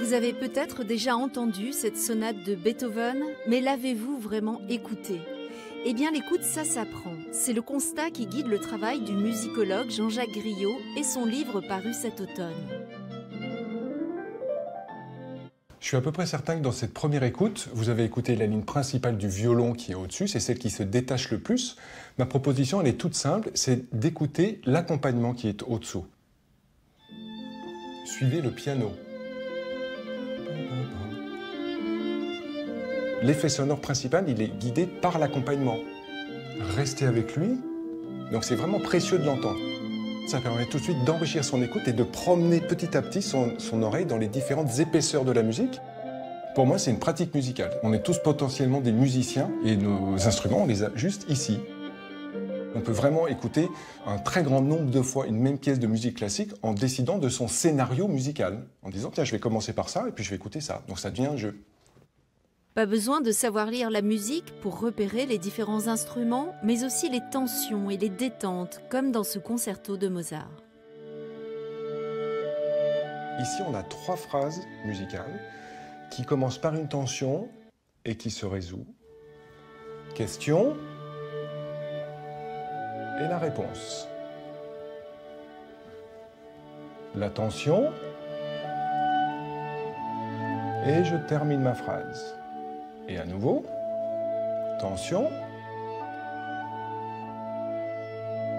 Vous avez peut-être déjà entendu cette sonate de Beethoven, mais l'avez-vous vraiment écoutée? Eh bien, l'écoute, ça s'apprend. C'est le constat qui guide le travail du musicologue Jean-Jacques Griot et son livre paru cet automne. Je suis à peu près certain que dans cette première écoute, vous avez écouté la ligne principale du violon qui est au-dessus, c'est celle qui se détache le plus. Ma proposition, elle est toute simple, c'est d'écouter l'accompagnement qui est au-dessous. Suivez le piano. L'effet sonore principal, il est guidé par l'accompagnement. Restez avec lui, donc c'est vraiment précieux de l'entendre. Ça permet tout de suite d'enrichir son écoute et de promener petit à petit son oreille dans les différentes épaisseurs de la musique. Pour moi, c'est une pratique musicale. On est tous potentiellement des musiciens et nos instruments, on les a juste ici. On peut vraiment écouter un très grand nombre de fois une même pièce de musique classique en décidant de son scénario musical. En disant, tiens, je vais commencer par ça et puis je vais écouter ça. Donc ça devient un jeu. Pas besoin de savoir lire la musique pour repérer les différents instruments, mais aussi les tensions et les détentes, comme dans ce concerto de Mozart. Ici, on a 3 phrases musicales qui commencent par une tension et qui se résout. Question et la réponse. La tension et je termine ma phrase. Et à nouveau, tension,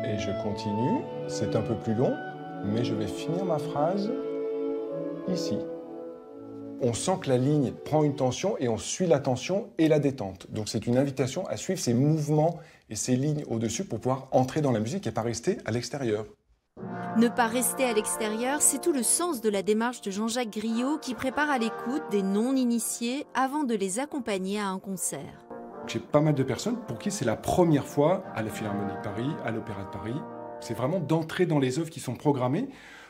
et je continue, c'est un peu plus long, mais je vais finir ma phrase ici. On sent que la ligne prend une tension et on suit la tension et la détente. Donc c'est une invitation à suivre ces mouvements et ces lignes au-dessus pour pouvoir entrer dans la musique et pas rester à l'extérieur. Ne pas rester à l'extérieur, c'est tout le sens de la démarche de Jean-Jacques Griot qui prépare à l'écoute des non-initiés avant de les accompagner à un concert. J'ai pas mal de personnes pour qui c'est la première fois à la Philharmonie de Paris, à l'Opéra de Paris. C'est vraiment d'entrer dans les œuvres qui sont programmées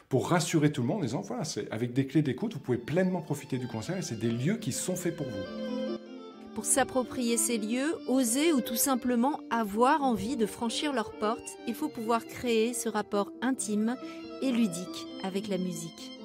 pour rassurer tout le monde en disant voilà, avec des clés d'écoute, vous pouvez pleinement profiter du concert et c'est des lieux qui sont faits pour vous. Pour s'approprier ces lieux, oser ou tout simplement avoir envie de franchir leurs portes, il faut pouvoir créer ce rapport intime et ludique avec la musique.